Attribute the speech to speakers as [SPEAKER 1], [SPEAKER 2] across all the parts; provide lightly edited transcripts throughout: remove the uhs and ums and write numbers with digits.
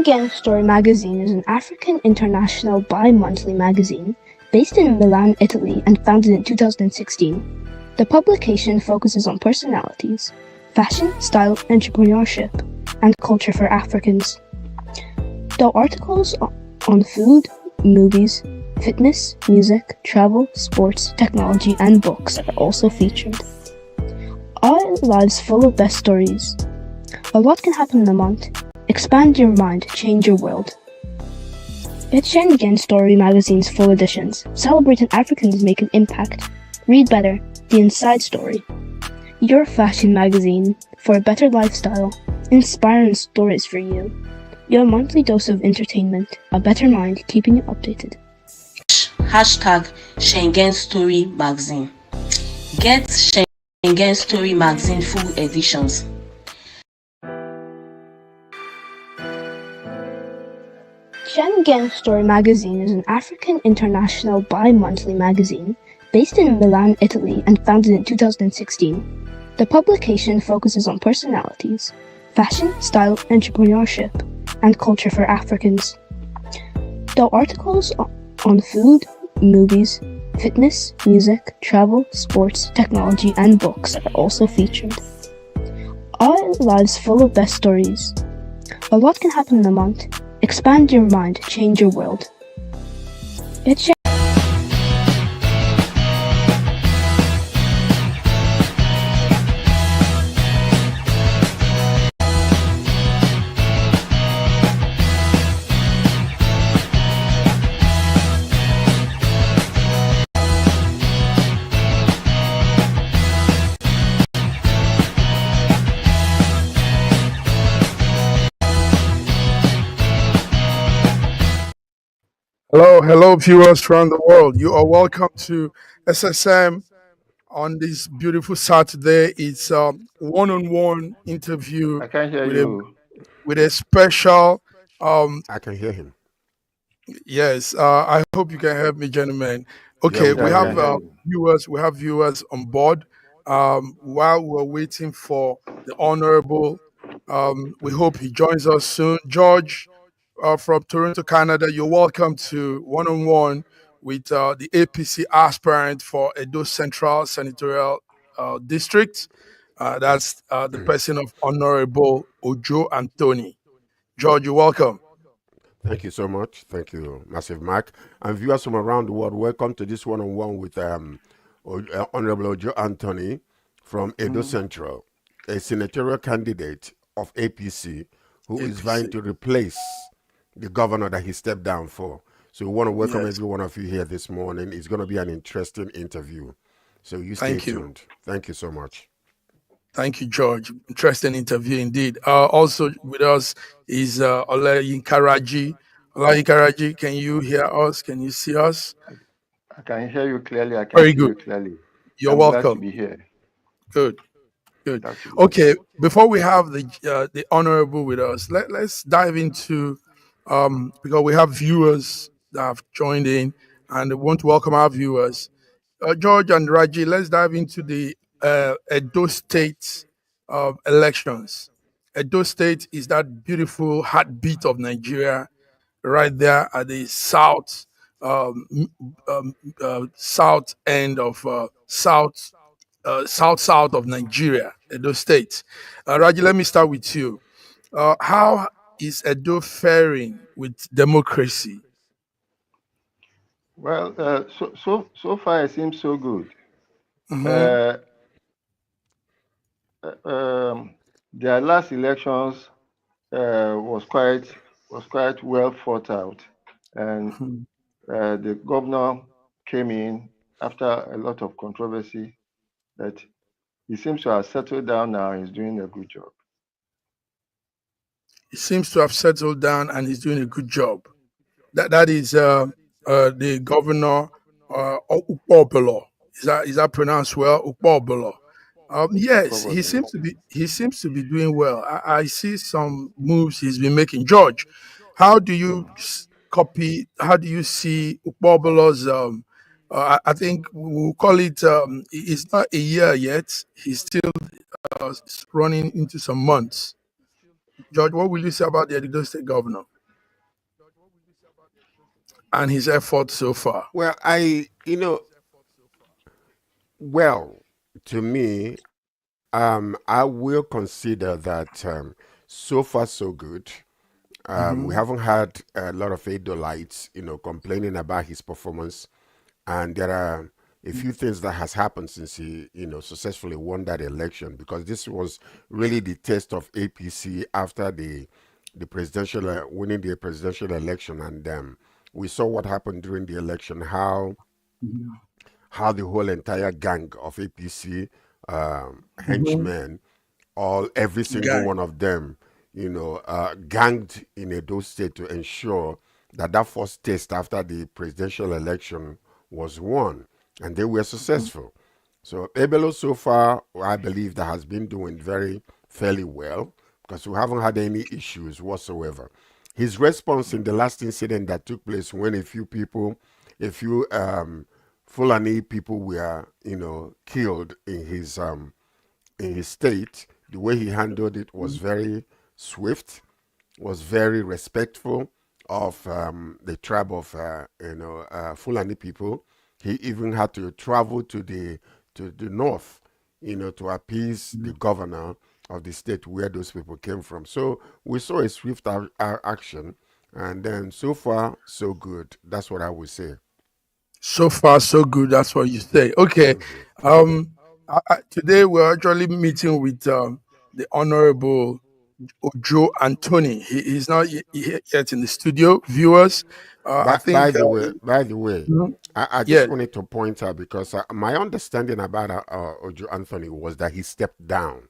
[SPEAKER 1] Schengen Story magazine is an African international bi-monthly magazine based in Milan, Italy, and founded in 2016. The publication focuses on personalities, fashion, style, entrepreneurship, and culture for Africans. The articles on food, movies, fitness, music, travel, sports, technology, and books are also featured. Our lives full of best stories. A lot can happen in a month. Expand your mind, change your world. Get Schengen Story magazine's full editions. Celebrating Africans make an impact. Read better. The Inside Story. Your fashion magazine for a better lifestyle. Inspiring stories for you. Your monthly dose of entertainment. A better mind keeping you updated.
[SPEAKER 2] Hashtag Schengen Story magazine. Get Schengen Story magazine full editions.
[SPEAKER 1] Schengen Story magazine is an African international bi-monthly magazine based in Milan, Italy, and founded in 2016. The publication focuses on personalities, fashion, style, entrepreneurship, and culture for Africans. The articles on food, movies, fitness, music, travel, sports, technology, and books are also featured. Our lives full of best stories. A lot can happen in a month. Expand your mind, change your world. Get
[SPEAKER 3] Hello, viewers around the world. You are welcome to SSM on this beautiful Saturday. It's a one-on-one interview
[SPEAKER 4] I can't hear
[SPEAKER 3] with
[SPEAKER 4] you.
[SPEAKER 3] a special.
[SPEAKER 5] I can hear him.
[SPEAKER 3] Yes, I hope you can help me, gentlemen. Okay,
[SPEAKER 5] we
[SPEAKER 3] we
[SPEAKER 4] Yeah, I
[SPEAKER 5] can
[SPEAKER 4] can
[SPEAKER 3] have
[SPEAKER 5] hear
[SPEAKER 4] hear
[SPEAKER 5] you.
[SPEAKER 4] you.
[SPEAKER 3] viewers. We have viewers on board. While we're waiting for the honorable, we hope he joins us soon. George from Toronto, Canada. You're welcome to one-on-one with the APC aspirant for Edo Central Senatorial District. That's the person of Honorable Ojo Anthony. George, you're welcome.
[SPEAKER 5] Thank you so much. Thank you, Massive Mike. And viewers from around the world, welcome to this one-on-one with Honorable Ojo Anthony from Edo Central, a senatorial candidate of APC who is vying
[SPEAKER 3] APC.
[SPEAKER 5] to replace the governor that he stepped down for. So we want to welcome
[SPEAKER 3] Yes.
[SPEAKER 5] every one of you here this morning. It's going to be an interesting interview. So you stay
[SPEAKER 3] Thank you.
[SPEAKER 5] tuned. Thank you so much.
[SPEAKER 3] Thank you, George. Interesting interview indeed. Also with us is Olayinka Raji. Olayinka Raji, can you hear us? Can you see us?
[SPEAKER 4] I can hear you clearly. I can
[SPEAKER 3] Very
[SPEAKER 4] see
[SPEAKER 3] good.
[SPEAKER 4] you clearly.
[SPEAKER 3] You're
[SPEAKER 4] I'm glad to
[SPEAKER 3] welcome.
[SPEAKER 4] be here.
[SPEAKER 3] Good. Good.
[SPEAKER 4] Glad to be
[SPEAKER 3] Okay. Before we have the honorable with us, let's dive into because we have viewers that have joined in, and we want to welcome our viewers. George and Raji, let's dive into the Edo State elections. Edo State is that beautiful heartbeat of Nigeria, right there at the south end of south of Nigeria, Edo State. Raji, let me start with you. How is Edo faring with democracy?
[SPEAKER 4] Well, so far it seems so good.
[SPEAKER 3] Mhm.
[SPEAKER 4] Their last elections was quite well thought out, and
[SPEAKER 3] Mhm.
[SPEAKER 4] the governor came in after a lot of controversy. That he seems to have settled down now. He's doing a good job.
[SPEAKER 3] He seems to have settled down and he's doing a good job. That is the governor Ukpobolo. Is that pronounced well? Ukpobolo. Yes, he
[SPEAKER 4] Probably.
[SPEAKER 3] seems to be doing well. I see some moves he's been making. George, how do you copy? How do you see Ukpobolo's? I think we'll call it. It's not a year yet. He's still running into some months. George, what will you say about the Edo State governor? and his efforts so far?
[SPEAKER 5] Well, to me, I will consider that so far so good. We haven't had a lot of Adolites, complaining about his performance, and there are a few things that has happened since he, successfully won that election. Because this was really the test of APC after the presidential winning the presidential election, and we saw what happened during the election. How the whole entire gang of APC henchmen, every single
[SPEAKER 3] Guy.
[SPEAKER 5] one of them, ganged in Edo State to ensure that that first test after the presidential election was won, and they were successful. So Ebelo so far, I believe that has been doing very fairly well because we haven't had any issues whatsoever. His response in the last incident that took place when a few Fulani people were, killed in his state, the way he handled it was very swift, was very respectful of the tribe of Fulani people. He even had to travel to the north, to appease the governor of the state where those people came from. So we saw a swift action, and then so far so good. That's what I would say.
[SPEAKER 3] So far, so good. That's what you say. Okay. Today we're actually meeting with the Honorable Ojo Anthony. He's not yet in the studio. Viewers, I think.
[SPEAKER 5] By the way, I
[SPEAKER 3] Yeah.
[SPEAKER 5] just wanted to point out because my understanding about Ojo Anthony was that he stepped down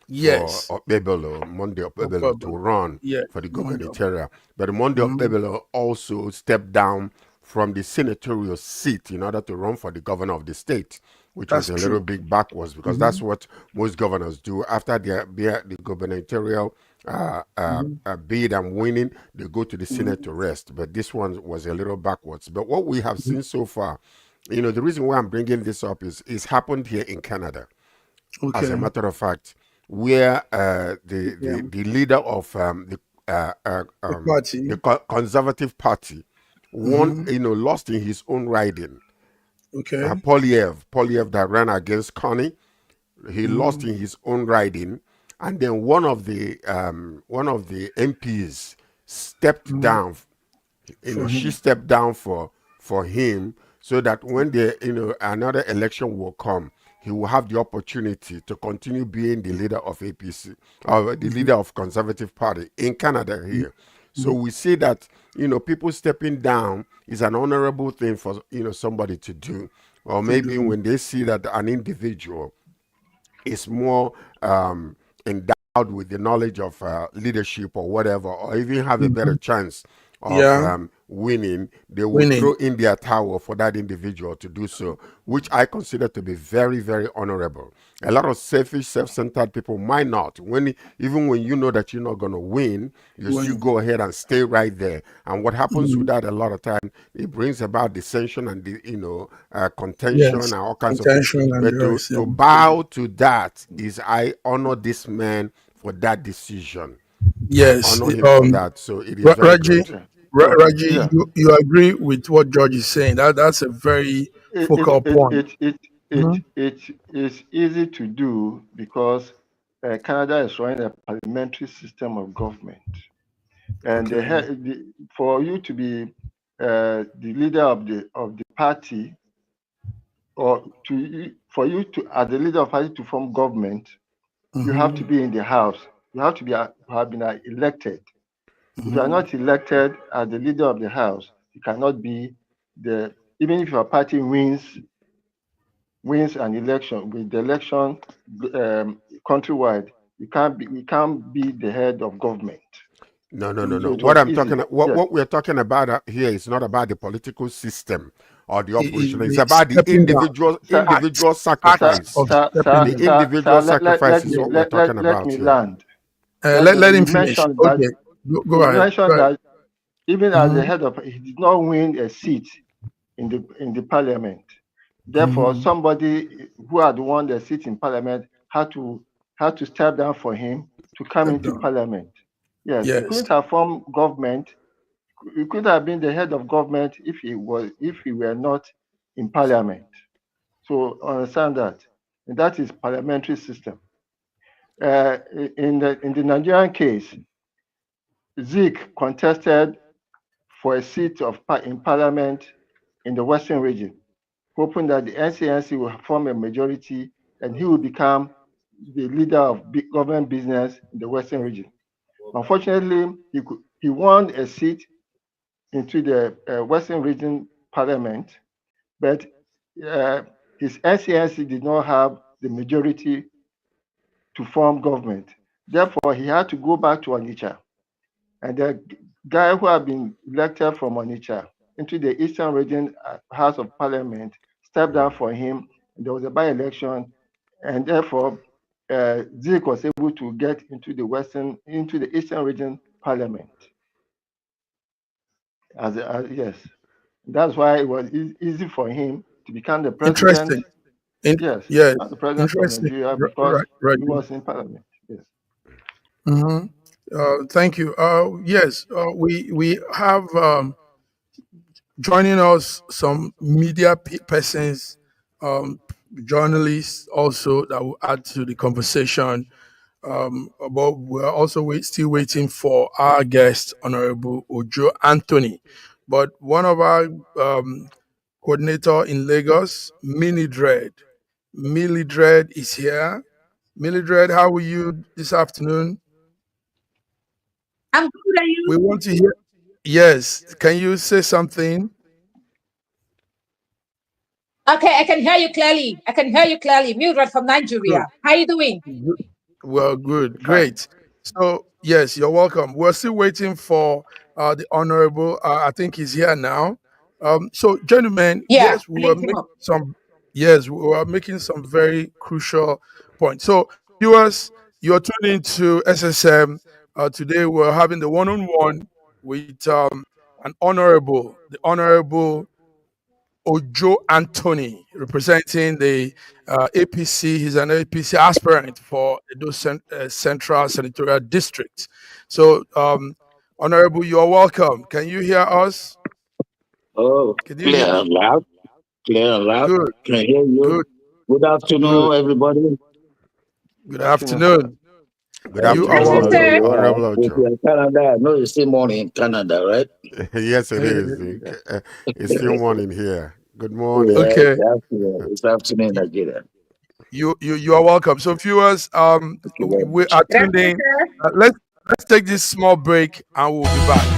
[SPEAKER 3] Yes.
[SPEAKER 5] for Monday Opebelo to run
[SPEAKER 3] Yeah.
[SPEAKER 5] for the gubernatorial. But Monday Opebelo also stepped down from the senatorial seat in order to run for the governor of the state, which was a little bit backwards because that's what most governors do. After the gubernatorial bid and winning, they go to the Senate to rest. But this one was a little backwards. But what we have seen so far, the reason why I'm bringing this up is it's happened here in Canada.
[SPEAKER 3] Okay.
[SPEAKER 5] As a matter of fact, where the leader of the
[SPEAKER 3] party.
[SPEAKER 5] the Conservative Party won, lost in his own riding.
[SPEAKER 3] Okay.
[SPEAKER 5] Polyev that ran against Connie, he lost in his own riding, and then one of the MPs stepped down. She stepped down for him so that when another election will come, he will have the opportunity to continue being the leader of APC or the leader of Conservative Party in Canada here. So we see that people stepping down is an honorable thing for somebody to do, or maybe when they see that an individual is more endowed with the knowledge of leadership or whatever, or even have a better chance of winning, they will throw in their towel for that individual to do so, which I consider to be very, very honorable. A lot of selfish, self-centered people might not. Even when you know that you're not going to win, you still go ahead and stay right there. And what happens with that a lot of time, it brings about dissension and contention and all kinds of things. But to bow to that is I honor this man for that decision.
[SPEAKER 3] Yes.
[SPEAKER 5] I honor him for that. So it is very good.
[SPEAKER 3] Raji, you agree with what George is saying? That's a very focal point.
[SPEAKER 4] It is easy to do because Canada is running a parliamentary system of government, and for you to be the leader of the party, or for you to as the leader of party to form government, you have to be in the house. You have to have been elected. If you are not elected as the leader of the house, you cannot be even if your party wins an election, with the election countrywide, you can't be the head of government.
[SPEAKER 5] No. What we're talking about here is not about the political system or the operation. It's about the individual sacrifice. The individual sacrifice is what we're talking about
[SPEAKER 4] here.
[SPEAKER 5] Land.
[SPEAKER 3] Let him finish. Okay. Go ahead.
[SPEAKER 4] Mentioned that even as the head of, he did not win a seat in the parliament. Therefore, somebody who had won the seat in parliament had to step down for him to come into parliament. Yes, he couldn't have formed government. He he could have been the head of government if he were not in parliament. So understand that. And that is parliamentary system. In the Nigerian case, Zik contested for a seat in parliament in the Western region, hoping that the NCNC will form a majority and he will become the leader of government business in the Western region. Unfortunately, he won a seat into the Western region parliament, but his NCNC did not have the majority to form government. Therefore, he had to go back to Onitsha. And the guy who had been elected from Onitsha into the Eastern Region House of Parliament stepped down for him. And there was a by-election, and therefore Zik was able to get into the Eastern Region Parliament. Yes, that's why it was easy for him to become the president.
[SPEAKER 3] Interesting.
[SPEAKER 4] Yes,
[SPEAKER 3] Yes.
[SPEAKER 4] the president of
[SPEAKER 3] Interesting.
[SPEAKER 4] Nigeria because
[SPEAKER 3] Right.
[SPEAKER 4] he was in Parliament. Yes.
[SPEAKER 3] Thank you. Yes, we have joining us some media persons, journalists also that will add to the conversation. But we're also still waiting for our guest, Honorable Ojo Anthony. But one of our coordinator in Lagos, Millie Dread is here. Millie Dread, how are you this afternoon?
[SPEAKER 6] I'm good. Are you?
[SPEAKER 3] We want to hear. Yes, can you say something?
[SPEAKER 6] Okay, I can hear you clearly. Mildred from Nigeria.
[SPEAKER 3] Good.
[SPEAKER 6] How are you doing?
[SPEAKER 3] Well, good,
[SPEAKER 4] Fine.
[SPEAKER 3] great. So yes, you're welcome. We're still waiting for the honorable. I think he's here now. So, gentlemen,
[SPEAKER 6] Yeah,
[SPEAKER 3] yes, we were
[SPEAKER 6] link him
[SPEAKER 3] making
[SPEAKER 6] up.
[SPEAKER 3] some. Yes, we were making some very crucial points. So, viewers, you're tuned into SSM. Today, we're having the one-on-one with the honorable Ojo Anthony, representing the APC. He's an APC aspirant for Edo Central Senatorial District. So, Honorable, you are welcome. Can you hear us?
[SPEAKER 7] Oh,
[SPEAKER 3] Can you
[SPEAKER 7] clear
[SPEAKER 3] hear me?
[SPEAKER 7] and loud. Clear and loud.
[SPEAKER 3] Good,
[SPEAKER 7] Can hear you.
[SPEAKER 3] good,
[SPEAKER 7] Good
[SPEAKER 3] good.
[SPEAKER 7] afternoon, everybody.
[SPEAKER 3] Good
[SPEAKER 4] Afternoon, sir.
[SPEAKER 3] afternoon.
[SPEAKER 5] Good
[SPEAKER 3] You are
[SPEAKER 5] afternoon,
[SPEAKER 6] Afternoon,
[SPEAKER 3] welcome.
[SPEAKER 6] sir.
[SPEAKER 5] Honorable
[SPEAKER 7] If
[SPEAKER 5] Ocho.
[SPEAKER 7] you're in Canada, I know it's still morning in Canada, right?
[SPEAKER 5] Yes, it is.
[SPEAKER 4] Yeah.
[SPEAKER 5] It's still morning here. Good morning.
[SPEAKER 7] Yeah,
[SPEAKER 3] Okay,
[SPEAKER 7] it's afternoon in Nigeria.
[SPEAKER 3] you are welcome. So, viewers,
[SPEAKER 7] Thank you very
[SPEAKER 3] we
[SPEAKER 7] much.
[SPEAKER 3] are
[SPEAKER 6] Good
[SPEAKER 3] tuned
[SPEAKER 6] afternoon,
[SPEAKER 3] in.
[SPEAKER 6] sir.
[SPEAKER 3] Let's take this small break, and we'll be back.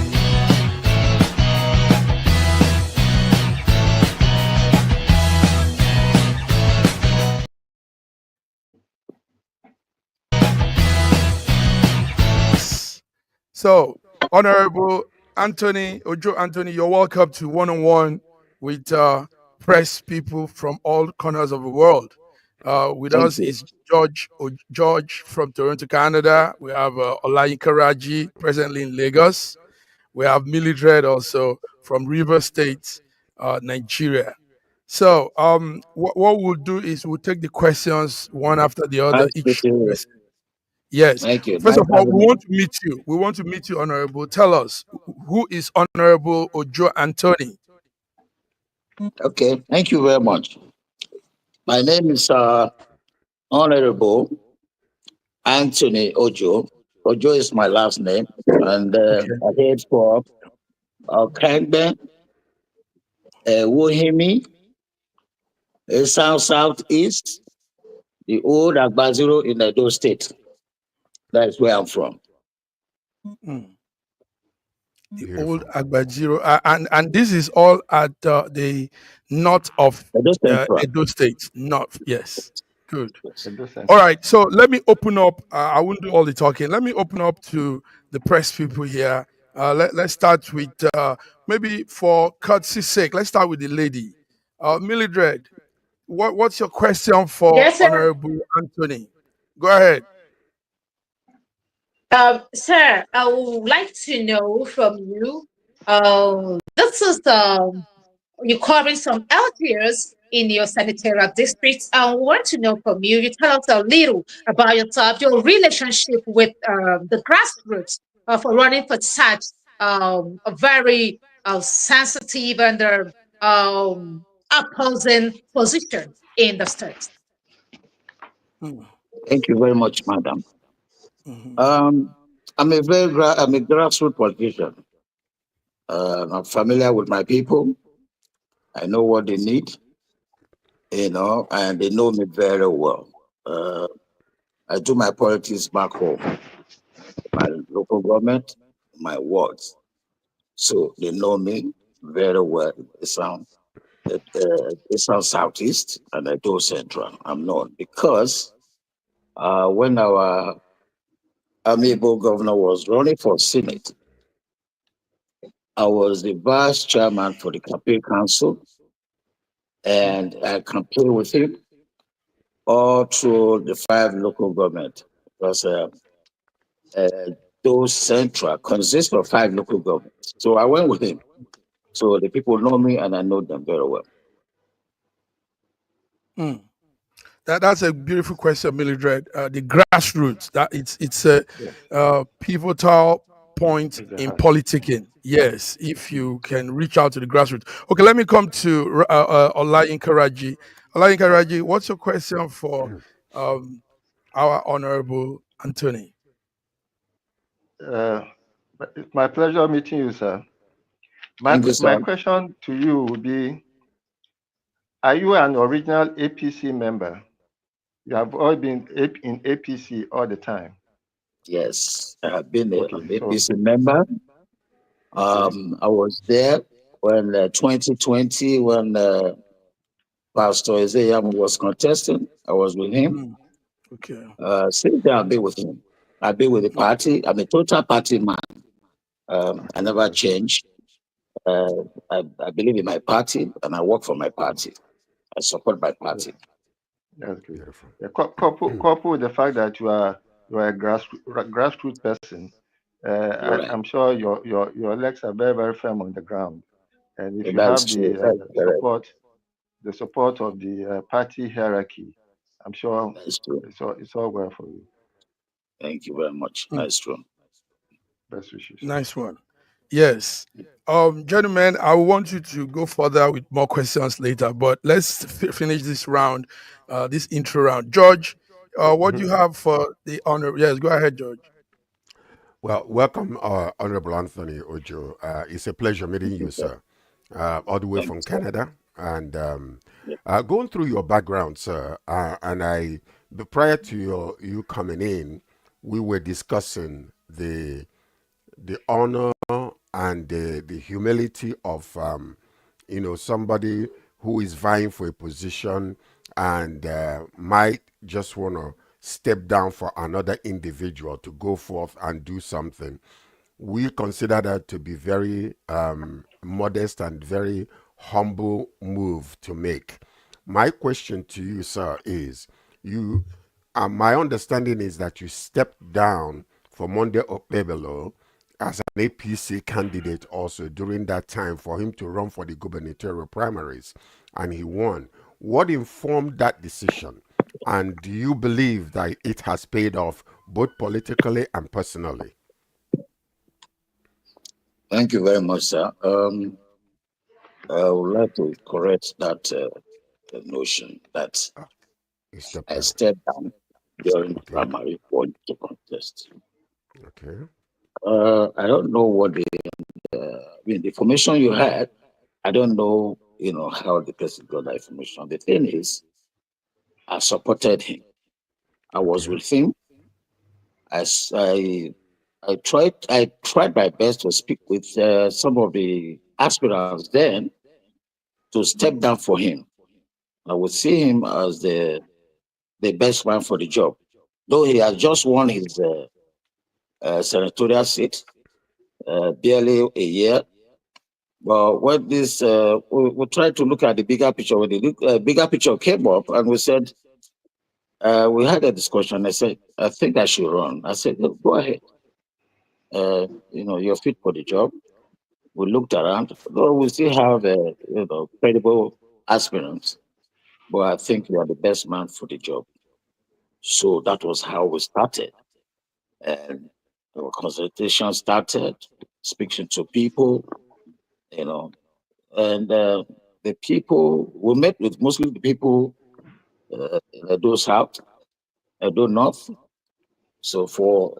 [SPEAKER 3] So, Honorable Ojo Anthony, you're welcome to one-on-one with press people from all corners of the world. With
[SPEAKER 7] Thank
[SPEAKER 3] us
[SPEAKER 7] you.
[SPEAKER 3] is George from Toronto, Canada. We have Olayinka Raji, presently in Lagos. We have Mildred also from River State, Nigeria. So, what we'll do is we'll take the questions one after the other,
[SPEAKER 7] Nice
[SPEAKER 3] each
[SPEAKER 7] meeting you.
[SPEAKER 3] person. Yes.
[SPEAKER 7] Thank you.
[SPEAKER 3] First
[SPEAKER 7] Nice
[SPEAKER 3] of all,
[SPEAKER 7] having
[SPEAKER 3] we
[SPEAKER 7] you.
[SPEAKER 3] want to meet you. We want to meet you, Honorable. Tell us, who is Honorable Ojo Anthony?
[SPEAKER 7] Okay. Thank you very much. My name is Honorable Anthony Ojo. Ojo is my last name. And
[SPEAKER 3] Okay.
[SPEAKER 7] I head for Kangbe, Wohimi, Southeast, the old Agbaziro in Edo State. That's where I'm from.
[SPEAKER 3] Mm. The old
[SPEAKER 5] Beautiful.
[SPEAKER 3] Agbajiro, and this is all at the north of
[SPEAKER 7] Edo Central.
[SPEAKER 3] Edo State. North, yes. Good.
[SPEAKER 7] Yes.
[SPEAKER 4] Edo
[SPEAKER 3] All
[SPEAKER 4] Central.
[SPEAKER 3] right. So let me open up. I won't do all the talking. Let me open up to the press people here. Let's start with maybe for courtesy's sake. Let's start with the lady, Mildred. What's your question for
[SPEAKER 6] Yes, sir.
[SPEAKER 3] Honorable Anthony? Go ahead.
[SPEAKER 6] Sir, I would like to know from you. This is you're covering some LTOs in your senatorial district. I want to know from you. You tell us a little about yourself, your relationship with the grassroots for running for such. a very sensitive and opposing position in the state.
[SPEAKER 7] Thank you very much, madam.
[SPEAKER 3] Mhm.
[SPEAKER 7] I'm a grassroots politician. I'm familiar with my people. I know what they need, and they know me very well. Uh, I do my politics back home, my local government, my wards. So they know me very well. They sound Southeast and Edo Central. I'm known because when our amiable governor was running for Senate, I was the vice chairman for the campaign council, and I campaigned with him all through the 5 local government because uh, those central consists of 5 local governments. So I went with him. So the people know me and I know them very well.
[SPEAKER 3] Mm. That's a beautiful question, Mildred. The grassroots, that it's a pivotal point
[SPEAKER 4] It's a
[SPEAKER 3] in
[SPEAKER 4] heart.
[SPEAKER 3] politicking. Yes, if you can reach out to the grassroots. Okay, let me come to Olayinka Raji. Olayinka Raji, what's your question for um, our Honorable Anthony?
[SPEAKER 4] But it's my pleasure meeting you, sir.
[SPEAKER 7] Thank you,
[SPEAKER 4] My
[SPEAKER 7] sir.
[SPEAKER 4] question to you would be, are you an original APC member? You have all been in APC all the time.
[SPEAKER 7] Yes, I have been
[SPEAKER 4] Okay,
[SPEAKER 7] an
[SPEAKER 4] so
[SPEAKER 7] APC member.
[SPEAKER 4] okay,
[SPEAKER 7] I was there when 2020, when Pastor Isaiah was contesting. I was with him.
[SPEAKER 3] Mm, okay.
[SPEAKER 7] Since then, I've been with him. I've been with the
[SPEAKER 3] Okay.
[SPEAKER 7] party. I'm a total party man. I never change. Uh, I believe in my party and I work for my party. I support my party.
[SPEAKER 4] that's good.
[SPEAKER 5] Beautiful.
[SPEAKER 4] Yeah, couple with the fact that you are a grassroots person,
[SPEAKER 7] You're right.
[SPEAKER 4] I'm sure your legs are very very firm on the ground, and if you
[SPEAKER 7] That's
[SPEAKER 4] have
[SPEAKER 7] true.
[SPEAKER 4] the
[SPEAKER 7] That's correct.
[SPEAKER 4] support of the party hierarchy, I'm sure
[SPEAKER 7] That's true.
[SPEAKER 4] it's all well for you.
[SPEAKER 7] Thank you very much.
[SPEAKER 3] Mm,
[SPEAKER 7] That's true.
[SPEAKER 4] Best wishes.
[SPEAKER 3] nice one. Yes. Gentlemen, I want you to go further with more questions later, but let's finish this round, this intro round. George, what do you have for the honor? Yes, go ahead, George.
[SPEAKER 5] Well, welcome, Honorable Anthony Ojo. It's a pleasure meeting
[SPEAKER 7] Thank you,
[SPEAKER 5] you,
[SPEAKER 7] sir.
[SPEAKER 5] sir, all the way
[SPEAKER 7] Thank you,
[SPEAKER 5] from
[SPEAKER 7] sir.
[SPEAKER 5] Canada. And
[SPEAKER 7] Yeah,
[SPEAKER 5] going through your background, sir, prior to you coming in, we were discussing the honor and the humility of somebody who is vying for a position and might just want to step down for another individual to go forth and do something. We consider that to be very modest and very humble move to make. My question to you, sir, is you. My understanding is that you stepped down for Monday Okpebelo as an APC candidate also during that time for him to run for the gubernatorial primaries, and he won. What informed that decision? And do you believe that it has paid off both politically and personally?
[SPEAKER 7] thank you very much, sir. I would like to correct that notion that
[SPEAKER 5] You stepped
[SPEAKER 7] I
[SPEAKER 5] down.
[SPEAKER 7] stepped down during the
[SPEAKER 5] Okay.
[SPEAKER 7] primary for the contest.
[SPEAKER 5] Okay.
[SPEAKER 7] I don't know what the information you had. I don't know, how the person got that information. The thing is, I supported him. I was
[SPEAKER 5] Okay.
[SPEAKER 7] with him. I tried my best to speak with some of the aspirants then to step down for him. I would see him as the best man for the job. Though he has just won his senatorial seat, barely a year. But when we tried to look at the bigger picture. When the bigger picture came up, and we said, we had a discussion. I said, I think I should run. I said, "No, go ahead. You're fit for the job." We looked around. Though we still have, credible aspirants, but I think you are the best man for the job. So that was how we started. And our consultation started. speaking to people, you know, and the people, we met with mostly the people in Edo South, Edo North. So for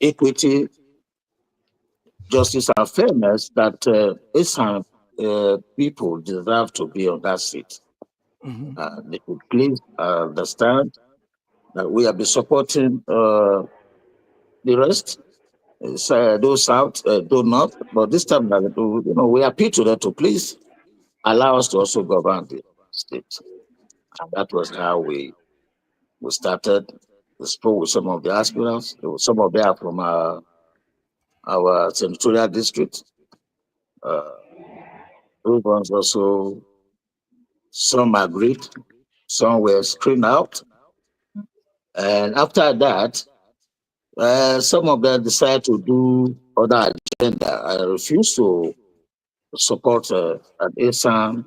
[SPEAKER 7] equity, justice, and fairness, that Esan people deserve to be on that seat. They could please understand that we have been supporting the rest, those South, those North, but this time, we appeal to them to please allow us to also govern the state. And that was how we started. We spoke with some of the aspirants. Some of them are from our senatorial district. Those ones also, some agreed, some were screened out. And after that, some of them decided to do other agenda. I refused to support an ASAM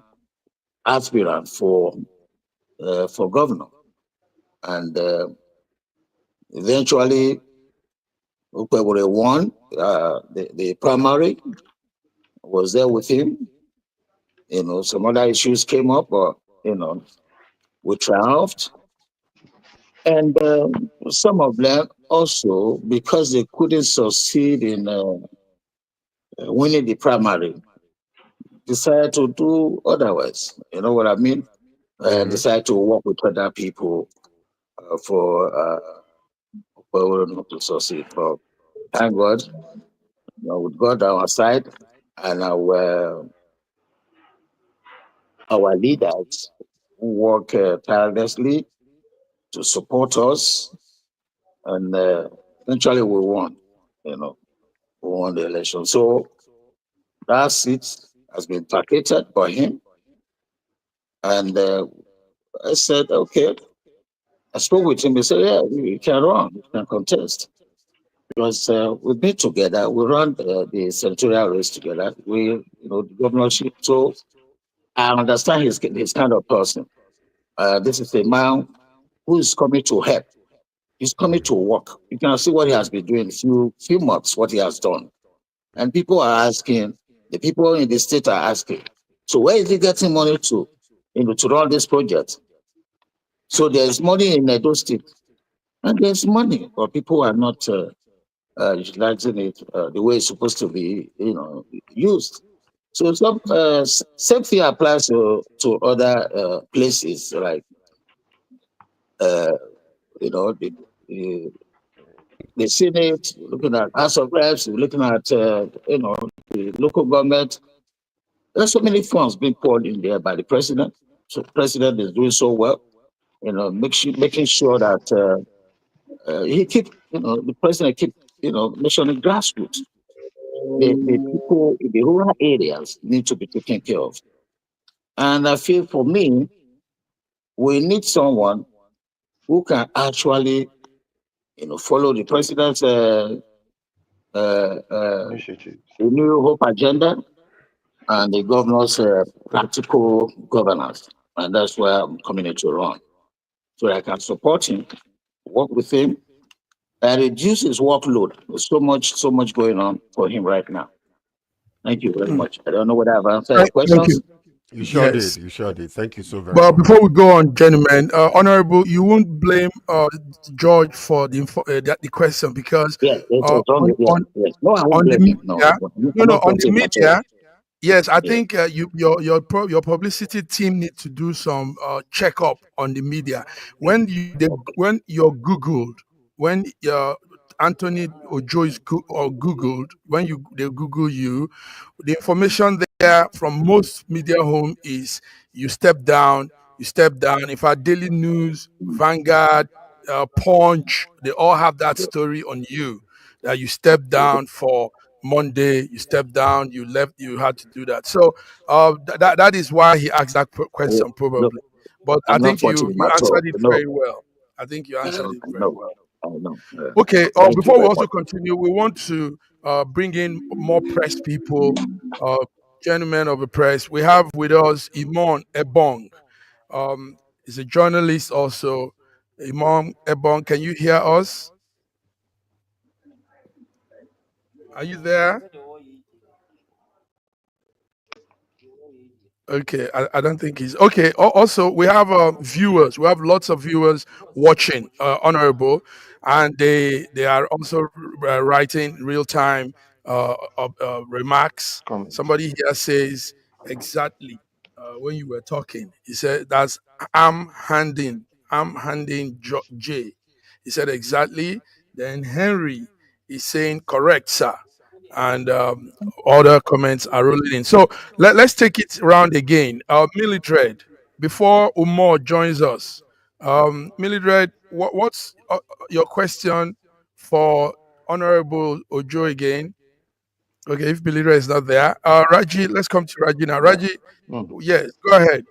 [SPEAKER 7] aspirant for governor. And eventually, Ukwe won the primary, was there with him. Some other issues came up, but, we triumphed. And some of them also, because they couldn't succeed in winning the primary, decided to do otherwise. You know what I mean? Decided to work with other people for not to succeed. But thank God, with God on our side and our leaders who work tirelessly to support us, and eventually we won. We won the election. So that seat has been vacated by him, and I said, okay. I spoke with him. He said, "Yeah, you can run, you can contest." Because we've been together, we run the senatorial race together. The governorship. So I understand his kind of person. This is a man who is coming to help. He's coming to work. You can see what he has been doing few months, what he has done. And people are asking, the people in the state are asking, so where is he getting money to run this project? So there's money in Edo State, and there's money, but people are not utilizing it the way it's supposed to be, used. So some same thing applies to other places, like the Senate, looking at House of Reps, looking at the local government. There's so many funds being poured in there by the president. So the president is doing so well, making sure that he keep, the president keep, mentioning grassroots. The people in the rural areas need to be taken care of. And I feel for me, we need someone who can actually, follow the president's
[SPEAKER 4] Initiative.
[SPEAKER 7] the New Hope agenda and the governor's practical governance. And that's where I'm coming to run. So I can support him, work with him, and reduce his workload. There's so much going on for him right now. Thank you very much. I don't know whether I've answered your
[SPEAKER 3] Thank you.
[SPEAKER 7] questions.
[SPEAKER 5] You sure
[SPEAKER 3] Yes.
[SPEAKER 5] did. You sure did. Thank you so very
[SPEAKER 3] But
[SPEAKER 5] much.
[SPEAKER 3] before we go on, gentlemen, Honorable, you won't blame George for the question because
[SPEAKER 7] Yes, it
[SPEAKER 3] uh,
[SPEAKER 7] was on
[SPEAKER 3] on,
[SPEAKER 7] the, yeah,
[SPEAKER 3] on
[SPEAKER 7] yes. No, I won't
[SPEAKER 3] on the
[SPEAKER 7] blame him. No,
[SPEAKER 3] media,
[SPEAKER 7] I'm
[SPEAKER 3] no,
[SPEAKER 7] not
[SPEAKER 3] on the
[SPEAKER 7] pointing at all.
[SPEAKER 3] media, yes, I
[SPEAKER 7] Yeah.
[SPEAKER 3] think your publicity team need to do some checkup on the media when you're Googled, when Anthony Ojo is Googled, when they Google you, the information there from most media home is you step down, you step down. In fact, Daily News, Vanguard, Punch, they all have that story on you that you step down for Monday, you stepped down, you left, you had to do that. So that is why he asked that
[SPEAKER 7] Yeah.
[SPEAKER 3] question
[SPEAKER 7] No,
[SPEAKER 3] probably. But I
[SPEAKER 7] I'm not
[SPEAKER 3] think
[SPEAKER 7] pointing
[SPEAKER 3] you
[SPEAKER 7] him
[SPEAKER 3] you
[SPEAKER 7] at all.
[SPEAKER 3] answered it
[SPEAKER 7] No,
[SPEAKER 3] very well. I think you answered it
[SPEAKER 7] I
[SPEAKER 3] very
[SPEAKER 7] know.
[SPEAKER 3] well.
[SPEAKER 7] I know.
[SPEAKER 3] Okay.
[SPEAKER 7] Thank you
[SPEAKER 3] Before we
[SPEAKER 7] very
[SPEAKER 3] also
[SPEAKER 7] much.
[SPEAKER 3] continue, we want to bring in more press people, uh, gentlemen of the press. We have with us Imon Ebong. He's a journalist also. Imam Ebong, can you hear us? Are you there? Okay, I don't think he's okay. Also, we have viewers. We have lots of viewers watching, Honorable, and they are also writing real time remarks.
[SPEAKER 4] Comment.
[SPEAKER 3] Somebody here says exactly when you were talking. He said that's I'm handing J. He said exactly. Then Henry is saying correct, sir, and other comments are rolling in. So let's take it round again. Mildred, before Umar joins us, Mildred, what's your question for Honorable Ojo again? Okay, if Mildred is not there, Raji, let's come to Raji now.
[SPEAKER 4] Yeah.
[SPEAKER 3] Raji,
[SPEAKER 4] Mm.
[SPEAKER 3] yes, go ahead.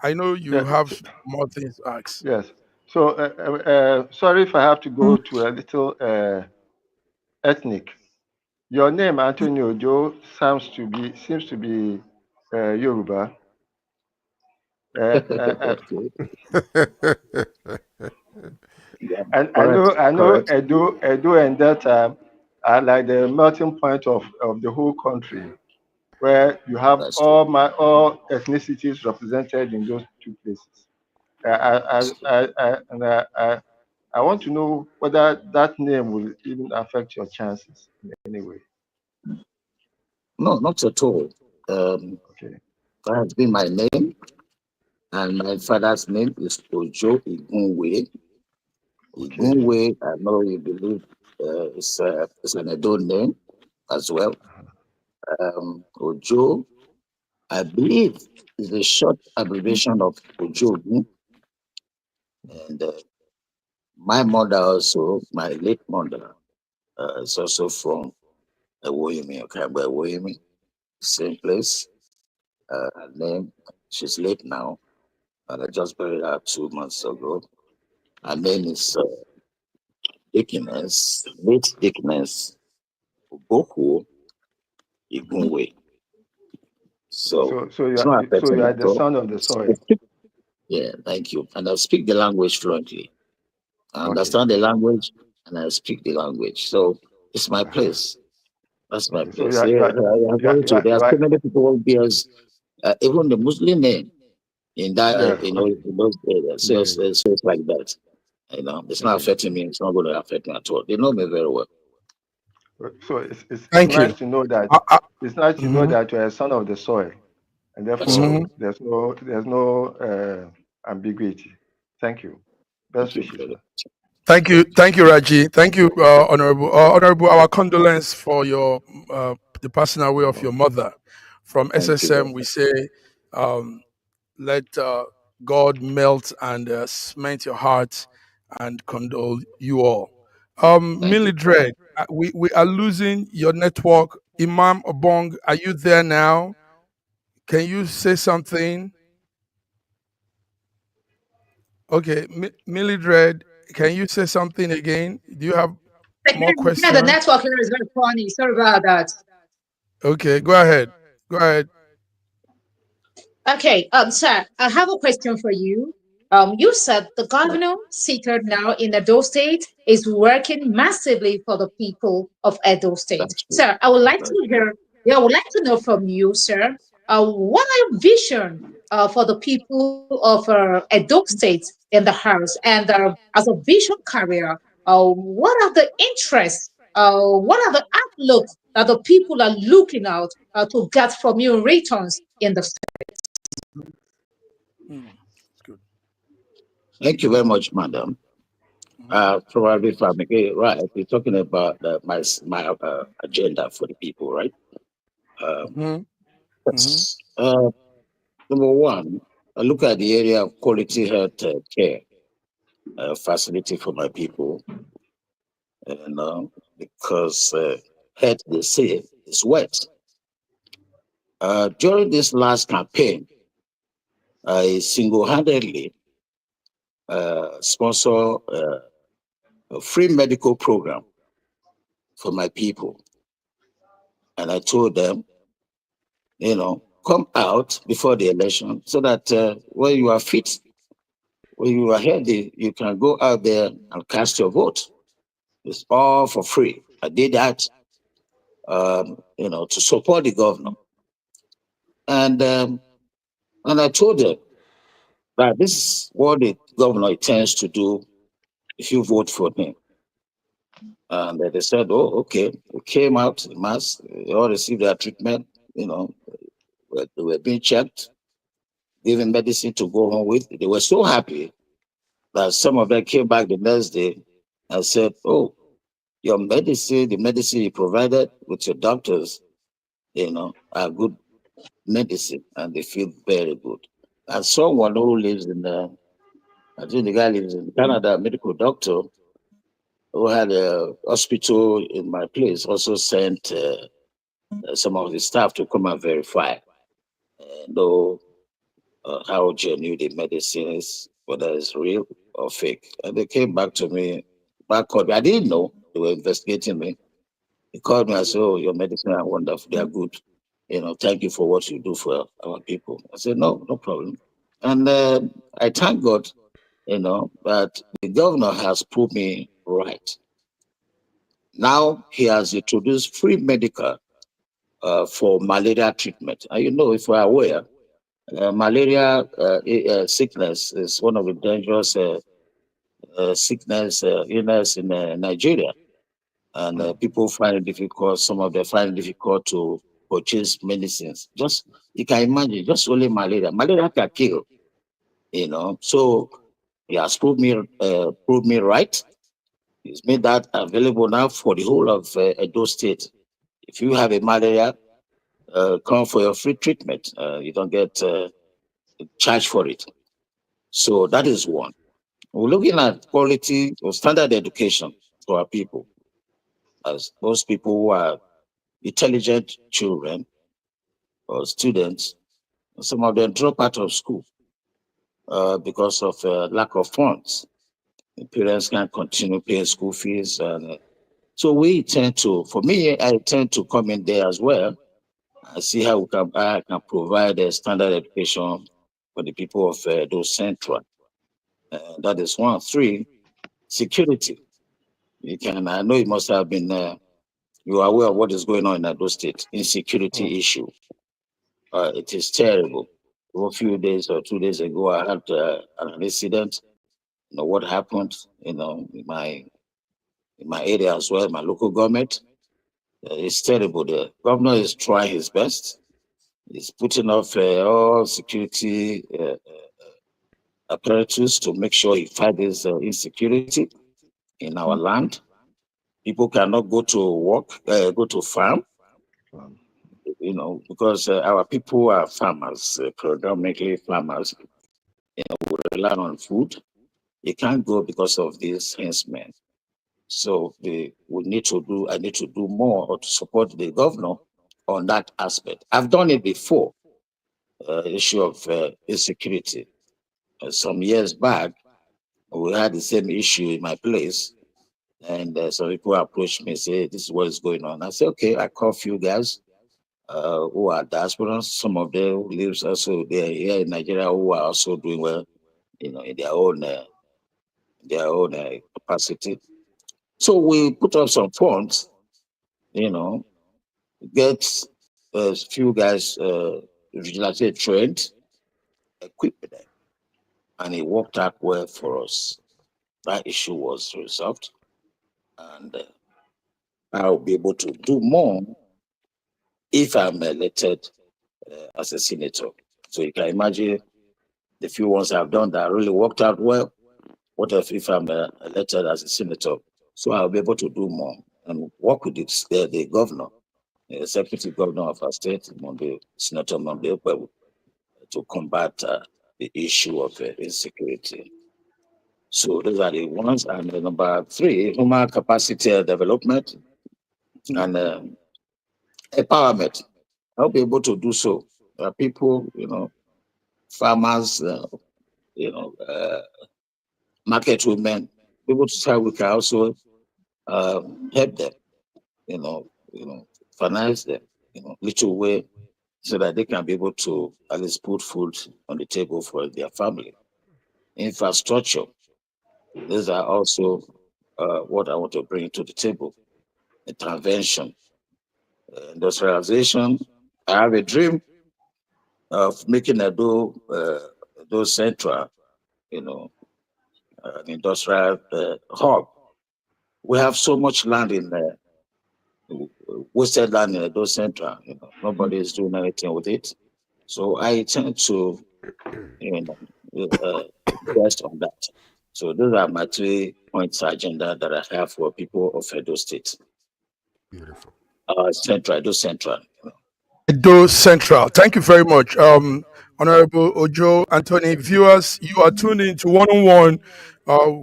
[SPEAKER 3] I know you
[SPEAKER 4] Yeah.
[SPEAKER 3] have more things to ask.
[SPEAKER 4] Yes. So, sorry if I have to go to a little ethnic. Your name, Anthony Ojo, seems to be Yoruba.
[SPEAKER 7] Okay. Yeah,
[SPEAKER 4] And
[SPEAKER 7] correct,
[SPEAKER 4] I know
[SPEAKER 7] correct.
[SPEAKER 4] Edo and Delta are like the melting point of the whole country, where you have
[SPEAKER 7] That's true.
[SPEAKER 4] all ethnicities represented in those two places. I want to know whether that name will even affect your chances in any way.
[SPEAKER 7] No, not at all. Um,
[SPEAKER 4] Okay.
[SPEAKER 7] that has been my name, and my father's name is Ojo Igunwe.
[SPEAKER 4] Okay.
[SPEAKER 7] Igunwe, I know you believe it's an Edo name as well. Ojo, I believe, is a short abbreviation of Ojo. And my mother also, my late mother, is also from Ewoyimi, okay, Ewoyimi, same place. Her name, she's late now, and I just buried her 2 months ago. Her name is Dickiness, late Dickiness Boku Igunwe. So it's not
[SPEAKER 4] So
[SPEAKER 7] affecting
[SPEAKER 4] you
[SPEAKER 7] me
[SPEAKER 4] are
[SPEAKER 7] at
[SPEAKER 4] the
[SPEAKER 7] all.
[SPEAKER 4] son of the soil.
[SPEAKER 7] Yeah, thank you. And I speak the language fluently. I
[SPEAKER 4] Okay.
[SPEAKER 7] understand the language and I speak the language. So it's my
[SPEAKER 4] Uh-huh.
[SPEAKER 7] place. That's my
[SPEAKER 4] Okay. So
[SPEAKER 7] place. Yeah, I agree with you. There are so many people who bears even the Muslim name in that
[SPEAKER 4] yes.
[SPEAKER 7] in those areas. So
[SPEAKER 4] Yeah.
[SPEAKER 7] it's like that. It's not
[SPEAKER 4] Okay.
[SPEAKER 7] affecting me. It's not going to affect me at all. They know me very well.
[SPEAKER 4] So it's
[SPEAKER 3] Thank
[SPEAKER 4] nice
[SPEAKER 3] you.
[SPEAKER 4] to know that
[SPEAKER 3] Mhm,
[SPEAKER 4] you're a son of the soil, and
[SPEAKER 7] That's
[SPEAKER 4] therefore
[SPEAKER 7] true.
[SPEAKER 3] mhm.
[SPEAKER 4] there's no ambiguity. Thank you.
[SPEAKER 7] Thank
[SPEAKER 4] Best
[SPEAKER 7] you,
[SPEAKER 4] wishes,
[SPEAKER 7] brother.
[SPEAKER 4] sir.
[SPEAKER 3] Thank you, Raji. Thank you, Honorable. Honorable, our condolence for the passing away of your mother. From
[SPEAKER 7] Thank you,
[SPEAKER 3] SSM,
[SPEAKER 7] brother.
[SPEAKER 3] we say, um, let God melt and cement your heart and condole you all.
[SPEAKER 7] Thank you.
[SPEAKER 3] Mildred, we are losing your network. Imam Obong, are you there now? Can you say something? Okay, Mildred, can you say something again? Do you have more
[SPEAKER 6] Yeah, the
[SPEAKER 3] questions?
[SPEAKER 6] network here is very funny. Sorry about that.
[SPEAKER 3] Okay, go ahead. Go ahead.
[SPEAKER 6] Okay, sir, I have a question for you. You said the governor seated now in Edo State is working massively for the people of Edo State.
[SPEAKER 7] That's true.
[SPEAKER 6] Sir, I would like
[SPEAKER 7] That's
[SPEAKER 6] to hear, yeah, I would like to know from you, sir, what are your vision for the people of Edo State in the House? And as a vision carrier, what are the interests, what are the outlook that the people are looking out to get from your returns in the
[SPEAKER 3] It's good.
[SPEAKER 7] Thank you very much, madam. Probably if I make it right, we're talking about my agenda for the people, right? Um,
[SPEAKER 3] Mm-hmm. Mm-hmm.
[SPEAKER 7] that's, number one, I look at the area of quality health care facility for my people, and because health they say is wet. During this last campaign, I single-handedly sponsor a free medical program for my people, and I told them, come out before the election so that when you are fit, when you are healthy, you can go out there and cast your vote. It's all for free. I did that, to support the governor. And I told them that this is what the governor intends to do if you vote for him. And they said, oh, okay. We came out in mass, they all received their treatment, they were being checked, given medicine to go home with. They were so happy that some of them came back the next day and said, oh, your medicine, the medicine you provided with your doctors, are good medicine, and they feel very good. And someone who lives I think the guy lives in Canada, a medical doctor, who had a hospital in my place, also sent some of the staff to come and verify, know how genuine the medicine is, whether it's real or fake. And they came back to me, called me. I didn't know they were investigating me. He called me and said, oh, your medicine are wonderful, they are good. Thank you for what you do for our people. I said, no problem. And I thank God, that the governor has proved me right. Now he has introduced free medical for malaria treatment. And if we're aware, malaria sickness is one of the dangerous illness in Nigeria. And people find it difficult, some of them find it difficult to purchase medicines. You can imagine, just only malaria. Malaria can kill, So he has proved me right. He's made that available now for the whole of Edo State. If you have a malaria, come for your free treatment. You don't get charged for it. So that is one. We're looking at quality or standard education for our people, as most people who are intelligent children or students, some of them drop out of school because of lack of funds. The parents can't continue paying school fees. And so I tend to come in there as well and see how I can provide a standard education for the people of Edo Central. That is one. 3, security. I know it must have been, you are aware of what is going on in Edo State, insecurity issue. It is terrible. A few days or 2 days ago, I had an incident. What happened, in my area as well, my local government. It's terrible. The governor is trying his best. He's putting off all security apparatus to make sure he fights this insecurity in our land. People cannot go to work, go to farm, because our people are farmers, predominantly farmers. We rely on food. You can't go because of these henchmen. So I need to do more to support the governor on that aspect. I've done it before, issue of insecurity. Some years back, we had the same issue in my place, and some people approached me and say, this is what is going on. I said, okay, I call a few guys who are diasporans. Some of them who lives also there here in Nigeria who are also doing well, in their own capacity. So we put up some funds, get a few guys vigilante trained, equipped them, and it worked out well for us. That issue was resolved, and I'll be able to do more if I'm elected as a senator. So you can imagine the few ones I've done that really worked out well. What if I'm elected as a senator? So I'll be able to do more and work with the governor, the executive governor of our state, Senator Monday, to combat the issue of insecurity. So those are the ones. And number 3, human capacity development and empowerment. I'll be able to do so. People, farmers, market women, able to say we can also help them, finance them, little way, so that they can be able to at least put food on the table for their family. Infrastructure. These are also what I want to bring to the table. Intervention. industrialization. I have a dream of making Edo Central, an industrial hub. We have so much land in wasted land in Edo Central. Nobody is doing anything with it. So I tend to, invest on that. So those are my 3 points agenda that I have for people of Edo State.
[SPEAKER 5] Beautiful.
[SPEAKER 7] Edo Central.
[SPEAKER 3] Edo Central. Thank you very much, Honorable Ojo Anthony. Viewers, you are tuned into One on One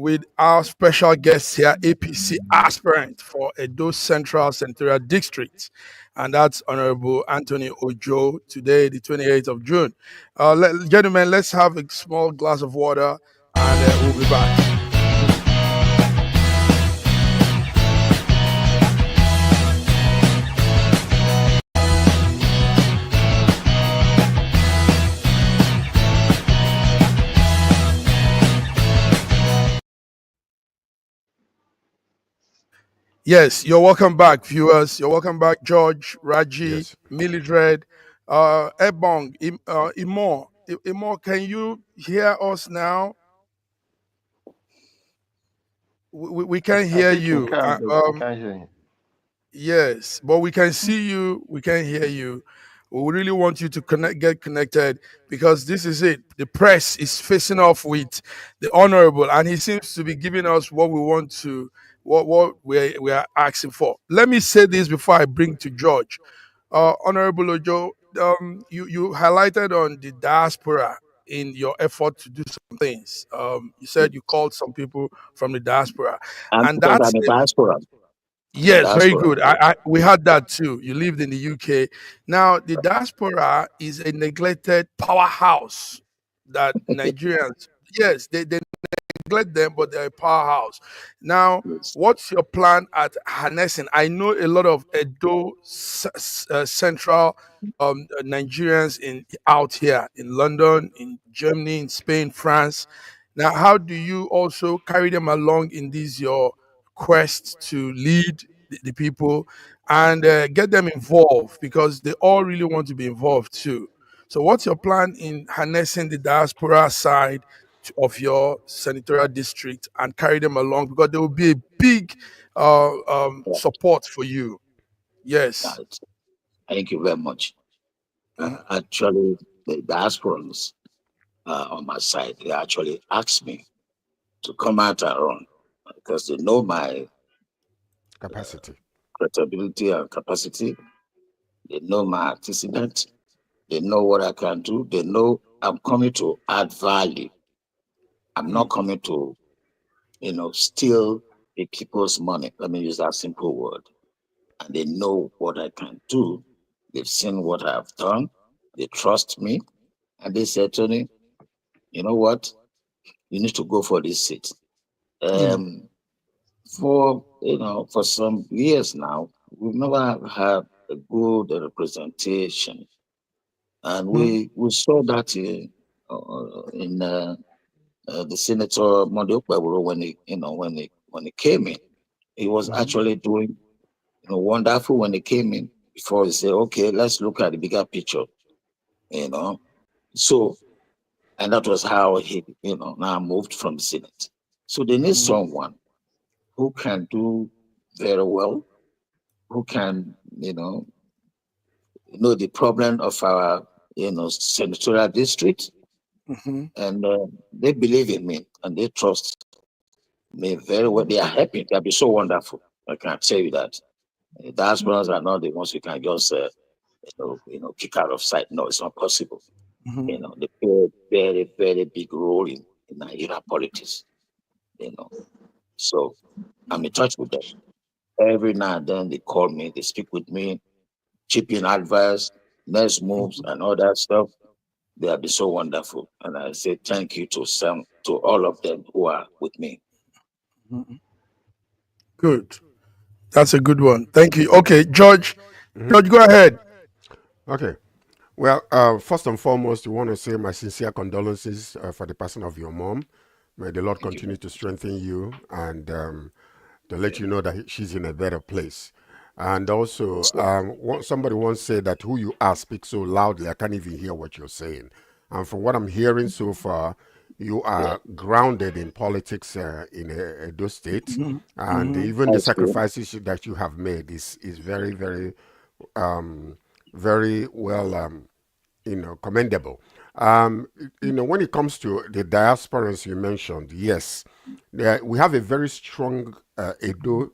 [SPEAKER 3] with our special guest here, APC aspirant for Edo Central Senatorial District, and that's Honorable Anthony Ojo. Today, the 28th of June. Gentlemen, let's have a small glass of water, and we'll be back. Yes, you're welcome back, viewers. You're welcome back, George, Raji,
[SPEAKER 5] Yes.
[SPEAKER 3] Mildred, Ebong, Imo. Imo, can you hear us now? We can
[SPEAKER 4] I
[SPEAKER 3] hear
[SPEAKER 4] think we
[SPEAKER 3] you.
[SPEAKER 4] can, but we can't hear him.
[SPEAKER 3] Yes, but we can see you. We can hear you. We really want you to get connected, because this is it. The press is facing off with the honorable, and he seems to be giving us what we want to, what we are asking for. Let me say this before I bring to George. Honorable Ojo, you highlighted on the diaspora in your effort to do some things. You said you called some people from the diaspora,
[SPEAKER 7] And
[SPEAKER 3] and
[SPEAKER 7] because
[SPEAKER 3] that's
[SPEAKER 7] I'm a diaspora. I'm a
[SPEAKER 3] yes, very
[SPEAKER 7] diaspora.
[SPEAKER 3] good. We had that too. You lived in the UK. Now, the diaspora is a neglected powerhouse that Nigerians, yes, they neglect them, but they're a powerhouse. Now,
[SPEAKER 7] Yes.
[SPEAKER 3] what's your plan at harnessing? I know a lot of Edo Central Nigerians out here in London, in Germany, in Spain, France. Now, how do you also carry them along in this your quest to lead the people and get them involved, because they all really want to be involved too? So, what's your plan in harnessing the diaspora side of your senatorial district and carry them along, because there will be a big
[SPEAKER 7] Yeah.
[SPEAKER 3] support for you? Yes.
[SPEAKER 7] Right. Thank you very much.
[SPEAKER 3] Mhm.
[SPEAKER 7] Actually, the diasporans on my side, they actually asked me to come out and run because they know my
[SPEAKER 5] Capacity.
[SPEAKER 7] credibility and capacity. They know my antecedent. They know what I can do. They know I'm coming to add value. I'm not coming to, steal the people's money. Let me use that simple word. And they know what I can do. They've seen what I've done. They trust me. And they said, Tony, you know what? You need to go for this seat. Um, for some years now, we've never had a good representation, and we saw that in the Senator Monday Okpebholo when he came in. He was actually doing wonderful when he came in. Before he said, okay, let's look at the bigger picture, you know. So, and that was how he now moved from the Senate. So they need someone who can do very well, who can know the problem of our senatorial district,
[SPEAKER 3] Mhm.
[SPEAKER 7] and they believe in me and they trust me very well. They are happy. They'll be so wonderful. I can tell you that. The diasporans are not the ones you can just kick out of sight. No, it's not possible.
[SPEAKER 3] Mhm.
[SPEAKER 7] They play a very, very big role in Nigeria politics. You know, so I'm in touch with them. Every now and then they call me, they speak with me, chip in advice, next moves, and all that stuff. They have been so wonderful, and I say thank you to all of them who are with me.
[SPEAKER 3] Mhm. Good. That's a good one. Thank you. Okay, George. George, go ahead.
[SPEAKER 5] Okay. Well, first and foremost, we want to say my sincere condolences for the passing of your mom. May the Lord
[SPEAKER 7] Thank you.
[SPEAKER 5] continue to strengthen you and to let you know that she's in a better place. And also, somebody once said that who you are speaks so loudly, I can't even hear what you're saying. And from what I'm hearing so far, you are grounded in politics in Edo State, and even the
[SPEAKER 7] That's true.
[SPEAKER 5] sacrifices that you have made is very, very, very well, commendable. When it comes to the diasporans you mentioned, yes, we have a very strong Edo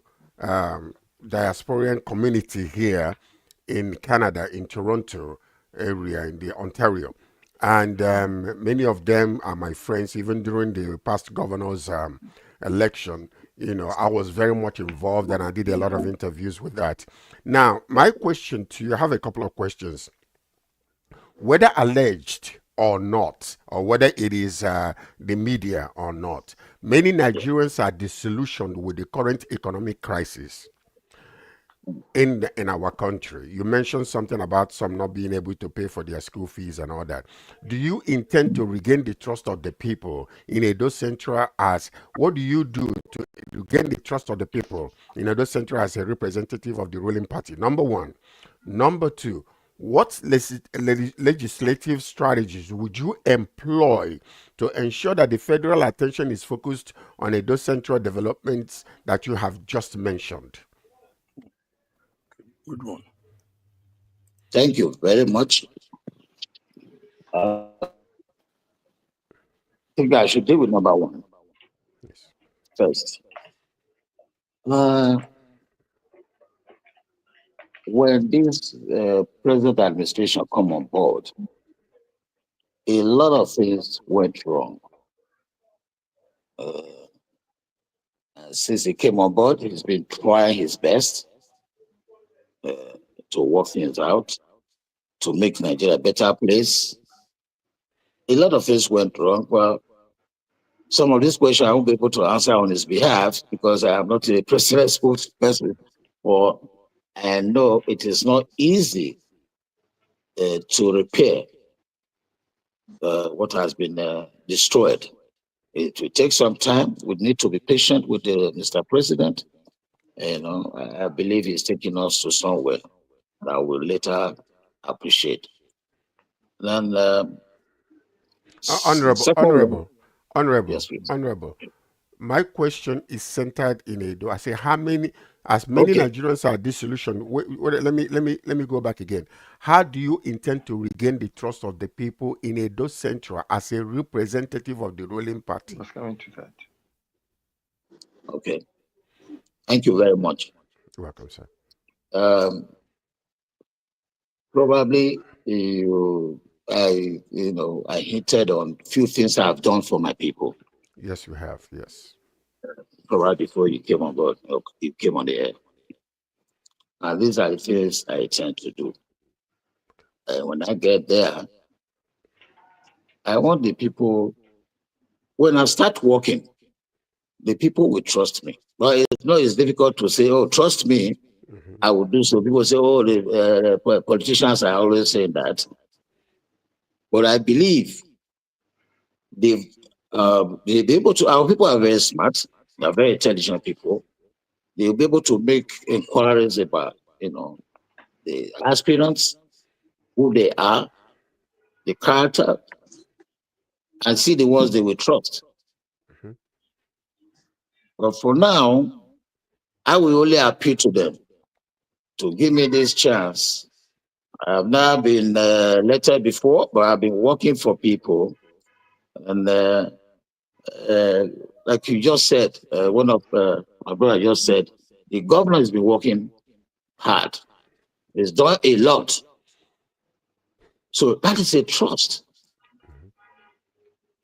[SPEAKER 5] diasporian community here in Canada, in Toronto area, in the Ontario. And many of them are my friends, even during the past governor's election. I was very much involved and I did a lot of interviews with that. Now, my question to you, I have a couple of questions. Whether alleged or not, or whether it is the media or not, many Nigerians are disillusioned with the current economic crisis in our country. You mentioned something about some not being able to pay for their school fees and all that. Do you intend to regain the trust of the people in Edo Central? As what do you do to regain the trust of the people in Edo Central as a representative of the ruling party? Number one. Number two, what legislative strategies would you employ to ensure that the federal attention is focused on Edo Central developments that you have just mentioned?
[SPEAKER 3] Good one.
[SPEAKER 7] Thank you very much. I think I should deal with number one
[SPEAKER 5] Yes.
[SPEAKER 7] first. When this present administration come on board, a lot of things went wrong. Since he came on board, he's been trying his best to work things out, to make Nigeria a better place. A lot of things went wrong. Well, some of these questions I won't be able to answer on his behalf because I am not a president spokesperson. Or I know it is not easy to repair what has been destroyed. It will take some time. We need to be patient with Mr. President. I believe he's taking us to somewhere that we'll later appreciate. Then,
[SPEAKER 5] Honorable,
[SPEAKER 7] yes, please.
[SPEAKER 5] honorable. My question is centered in Edo. I say, as many
[SPEAKER 7] Okay.
[SPEAKER 5] Nigerians are disillusioned. Let me go back again. How do you intend to regain the trust of the people in Edo Central as a representative of the ruling party?
[SPEAKER 4] I was coming to that.
[SPEAKER 7] Okay. Thank you very much.
[SPEAKER 5] You're welcome, sir.
[SPEAKER 7] Probably I hinted on few things I've done for my people.
[SPEAKER 5] Yes, you have. Yes.
[SPEAKER 7] Probably before you came on board, or you came on the air. And these are the things I intend to do. When I get there, I want the people, when I start working, the people will trust me. But it's difficult to say, oh, trust me, I will do so. People say, oh, the politicians are always saying that. But I believe they'll be able to, our people are very smart, they're very intelligent people. They'll be able to make inquiries about, the aspirants, who they are, the character, and see the ones they will trust. But for now, I will only appeal to them to give me this chance. I've now been elected before, but I've been working for people. And like you just said, one of my brother just said, the governor has been working hard. He's done a lot. So that is a trust.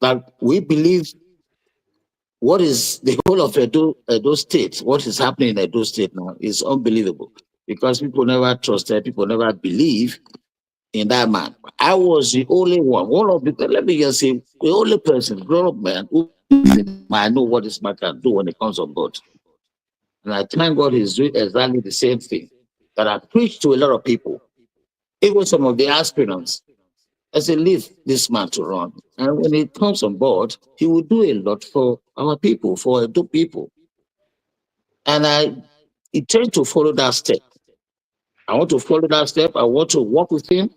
[SPEAKER 7] That we believe what is the whole of Edo State, what is happening in Edo State now is unbelievable because people never trusted, people never believe in that man. I was the only one of the, let me just say, the only person, grown up man, who I know what this man can do when it comes on board. And I thank God he's doing exactly the same thing that I preached to a lot of people, even some of the aspirants. I said, leave this man to run. And when he comes on board, he will do a lot for our people, for Edo people. And I intend to follow that step. I want to follow that step. I want to work with him.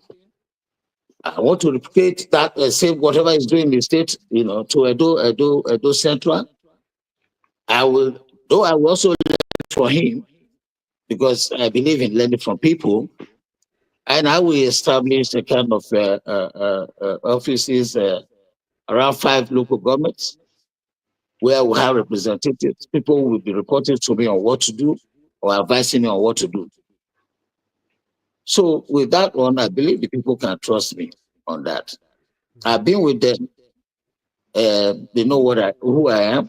[SPEAKER 7] I want to replicate that, same whatever he's doing in the state, to Edo Central. I will also learn from him because I believe in learning from people. And I will establish a kind of offices around 5 local governments where we have representatives. People will be reporting to me on what to do or advising me on what to do. So with that one, I believe the people can trust me on that. I've been with them. They know who I am,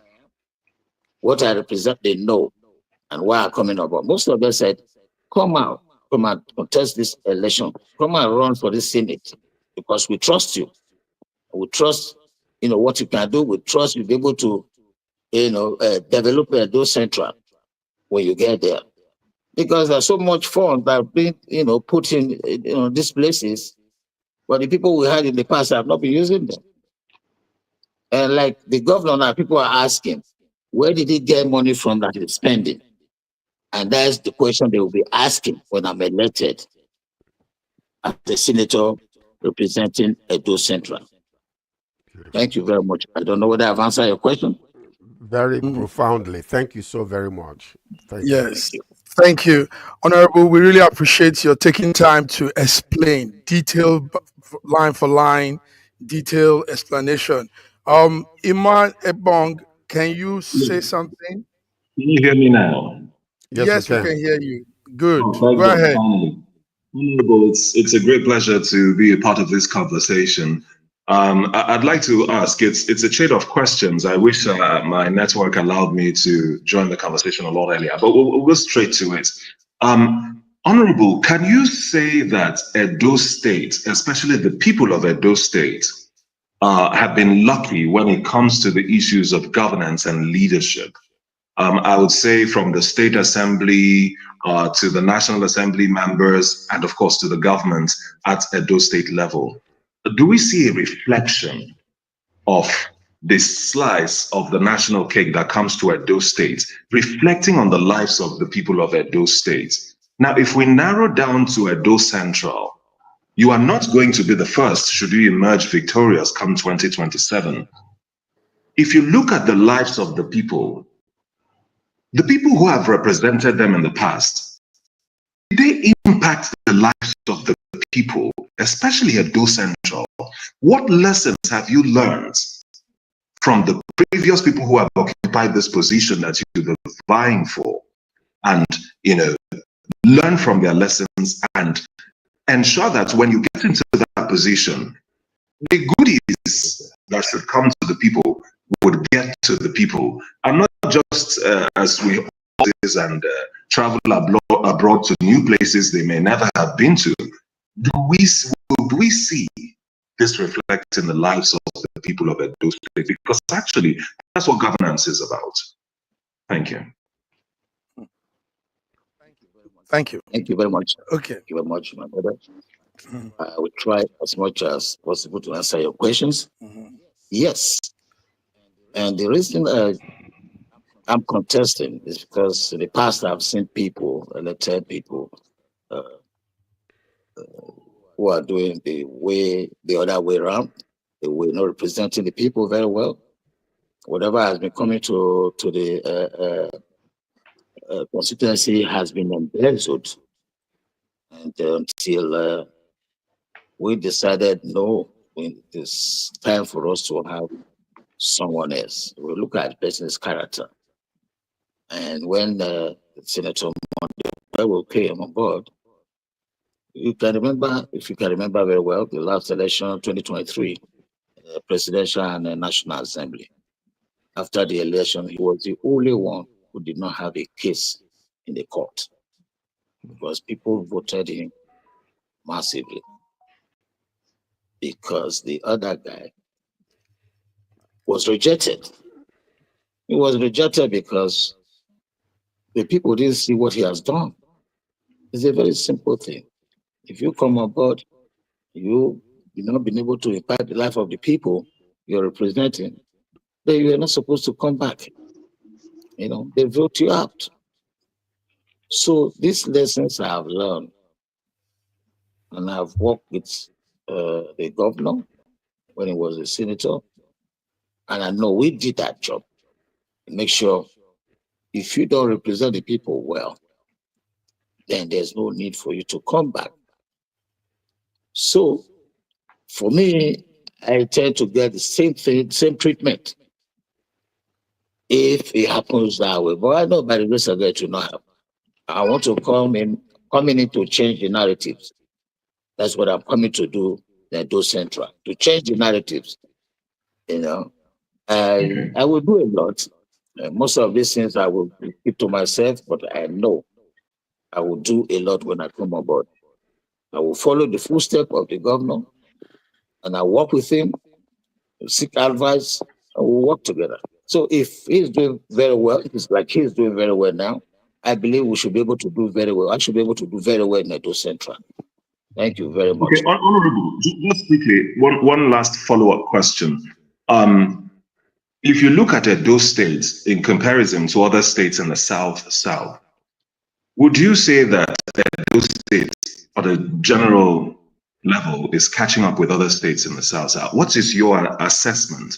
[SPEAKER 7] what I represent, they know, and why I'm coming about. Most of them said, come out, come and contest this election. Come and run for this Senate because we trust you. We trust, what you can do. We trust you'll be able to, develop Edo Central when you get there. Because there's so much fun that being, put in, these places, but the people we had in the past have not been using them. And like the governor now, people are asking, where did he get money from that he's spending? And that's the question they will be asking when I'm elected as the senator representing Edo Central. Thank you very much. I don't know whether I've answered your question.
[SPEAKER 5] Very profoundly. Thank you so very much.
[SPEAKER 3] Yes. Thank you. Honorable, we really appreciate your taking time to explain detailed line for line, detailed explanation. Iman Ebong, can you say something?
[SPEAKER 8] Can you hear me now?
[SPEAKER 3] Yes, we can hear you. Good.
[SPEAKER 8] Oh,
[SPEAKER 3] Go ahead.
[SPEAKER 8] Honorable, it's a great pleasure to be a part of this conversation. I'd like to ask, it's a chain of questions. I wish my network allowed me to join the conversation a lot earlier, but we'll go straight to it. Honorable, can you say that Edo State, especially the people of Edo State, have been lucky when it comes to the issues of governance and leadership? I would say from the State Assembly to the National Assembly members, and of course to the government at Edo State level. Do we see a reflection of this slice of the national cake that comes to Edo State, reflecting on the lives of the people of Edo State? Now, if we narrow down to Edo Central, you are not going to be the first should you emerge victorious come 2027. If you look at the lives of the people who have represented them in the past, did they impact the lives of the people, especially Edo Central? What lessons have you learned from the previous people who have occupied this position that you're vying for? And, learn from their lessons and ensure that when you get into that position, the goodies that should come to the people would get to the people, and not just as we always and travel abroad to new places they may never have been to. Do we see this reflect in the lives of the people of Edo State? Because actually, that's what governance is about. Thank you.
[SPEAKER 3] Thank you.
[SPEAKER 7] Thank you very much.
[SPEAKER 3] Okay.
[SPEAKER 7] Thank you very much, my brother. I will try as much as possible to answer your questions. Yes. And the reason I'm contesting is because in the past I've seen people, elected people, who are doing the other way around. They were not representing the people very well. Whatever has been coming to the constituency has been embezzled. And until we decided, no, it's time for us to have someone else. We look at the person's character. And when Senator Monday came on board, if you can remember very well, the last election, 2023, presidential and national assembly. After the election, he was the only one who did not have a case in the court because people voted him massively because the other guy was rejected. He was rejected because the people didn't see what he has done. It's a very simple thing. If you come on board, you've not been able to impact the life of the people you're representing, then you are not supposed to come back. They vote you out. So these lessons I have learned and I've worked with the governor when he was a senator, and I know we did that job. Make sure if you don't represent the people well, then there's no need for you to come back. So for me, I tend to get the same thing, same treatment if it happens that way. But I know by the grace of God it will not happen. I want to coming in to change the narratives. That's what I'm coming to do at Edo Central, to change the narratives. You know, I will do a lot. Most of these things I will keep to myself, but I know I will do a lot when I come aboard. I will follow the footsteps of the governor, and I work with him, seek advice, and we'll work together. So if he's doing very well, it's like he's doing very well now, I believe we should be able to do very well. I should be able to do very well in Edo Central. Thank you very much.
[SPEAKER 8] Okay, Honorable, just quickly, one last follow-up question. If you look at Edo State in comparison to other states in the South, would you say that Edo State, at a general level, is catching up with other states in the South? What is your assessment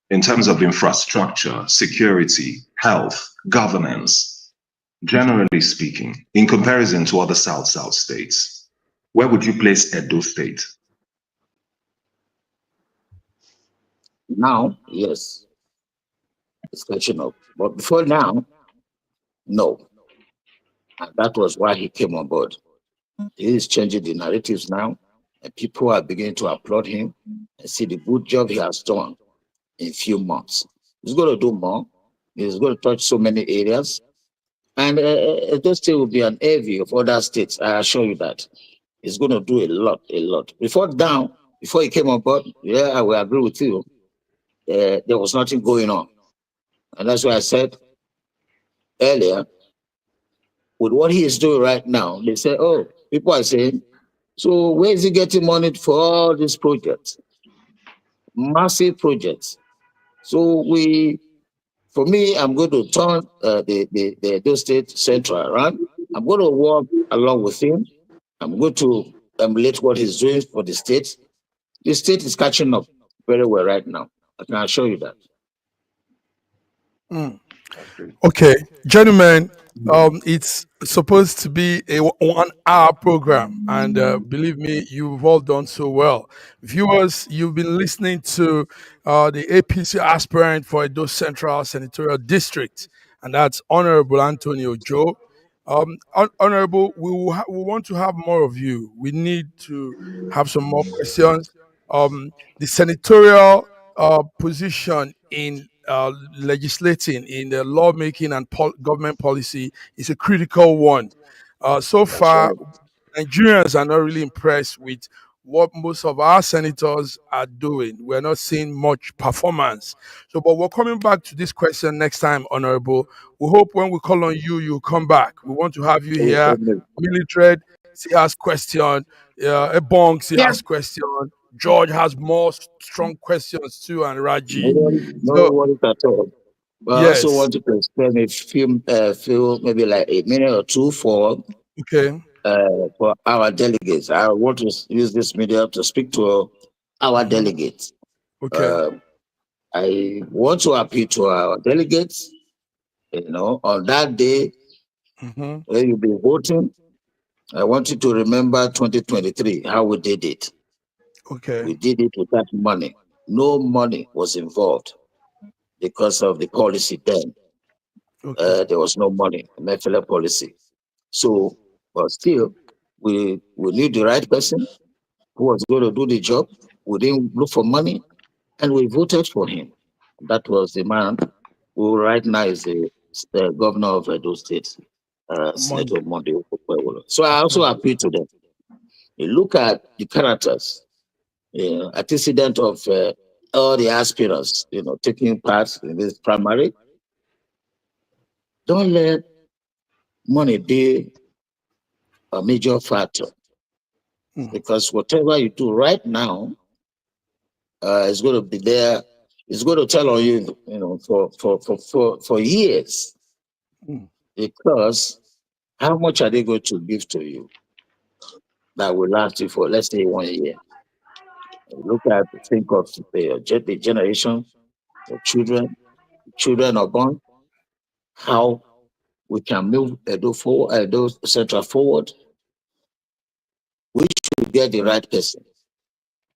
[SPEAKER 8] in terms of infrastructure, security, health, governance, generally speaking, in comparison to other South states? Where would you place Edo State?
[SPEAKER 7] Now, yes, it's catching up. But before now, no. And that was why he came on board. He is changing the narratives now, and people are beginning to applaud him and see the good job he has done in a few months. He's going to do more. He's going to touch so many areas. And Edo State will be an envy of other states. I assure you that. He's going to do a lot. Before he came on board, yeah, I will agree with you. There was nothing going on. And that's why I said earlier, with what he is doing right now, they say, oh, people are saying, so where is he getting money for all these projects? Massive projects. So for me, I'm going to turn the Edo State Central around. I'm going to work along with him. I'm going to emulate what he's doing for the state. The state is catching up very well right now. I can assure you that.
[SPEAKER 3] Okay, gentlemen, it's supposed to be a 1 hour program, and believe me, you've all done so well. Viewers, you've been listening to the APC aspirant for Edo Central Senatorial District, and that's Honorable Anthony Ojo. Honorable, we want to have more of you. We need to have some more questions. The senatorial position in legislating, in the lawmaking and government policy is a critical one. So far, Nigerians are not really impressed with what most of our senators are doing. We're not seeing much performance. So, but we're coming back to this question next time, Honorable. We hope when we call on you, you'll come back. We want to have you here. Mildred, she has question. Ebong, she has question. George has more strong questions too, and Raji.
[SPEAKER 7] No worries at all. But
[SPEAKER 3] yes.
[SPEAKER 7] I also want to spend a few, maybe like a minute or two for our delegates. I want to use this media to speak to our delegates.
[SPEAKER 3] Okay.
[SPEAKER 7] I want to appeal to our delegates, on that day when you'll be voting. I want you to remember 2023, how we did it.
[SPEAKER 3] Okay.
[SPEAKER 7] We did it without money. No money was involved because of the policy then. There was no money, Mefele policy. So, but still, we need the right person who was going to do the job. We didn't look for money, and we voted for him. That was the man who right now is the governor of Edo State, Senator Monday. So I also appeal to them. You look at the characters, antecedent of all the aspirants, taking part in this primary. Don't let money be a major factor, because whatever you do right now is going to be there. It's going to tell on you, for years. Because how much are they going to give to you? that will last you for, let's say, 1 year. Think of the generation, the children are born, how we can move Edo Central forward. We should get the right person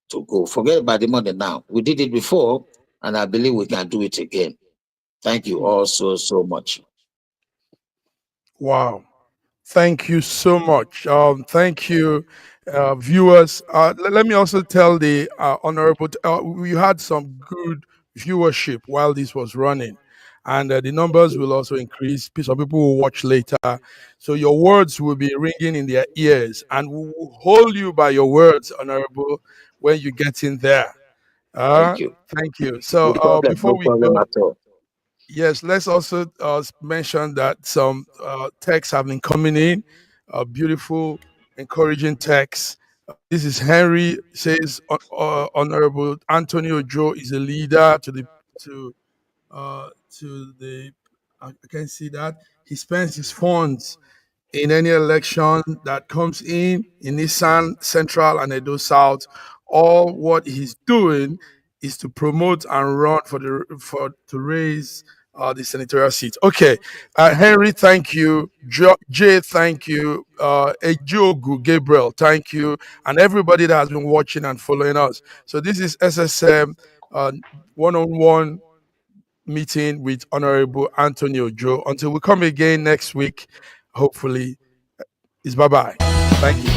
[SPEAKER 7] to go. Forget about the money now. We did it before, and I believe we can do it again. Thank you all so much.
[SPEAKER 3] Wow. Thank you so much. Thank you, viewers. Let me also tell the honorable, we had some good viewership while this was running, and the numbers will also increase. Some people will watch later. So your words will be ringing in their ears, and we will hold you by your words, honorable, when you get in there.
[SPEAKER 7] Thank you.
[SPEAKER 3] Thank you. So
[SPEAKER 7] No
[SPEAKER 3] before we
[SPEAKER 7] problem
[SPEAKER 3] go,
[SPEAKER 7] at all.
[SPEAKER 3] yes, let's also mention that some texts have been coming in, beautiful, encouraging texts. This is Henry says, Honorable Anthony Ojo is a leader to the. I can see that he spends his funds in any election that comes in Nissan Central and Edo South. All what he's doing is to promote and run to raise the senatorial seat. Okay, Henry, thank you. Jay, thank you. Ejogu Gabriel, thank you, and everybody that has been watching and following us. So this is SSM one-on-one meeting with Honorable Anthony Ojo. Until we come again next week, hopefully, is bye bye. Thank you.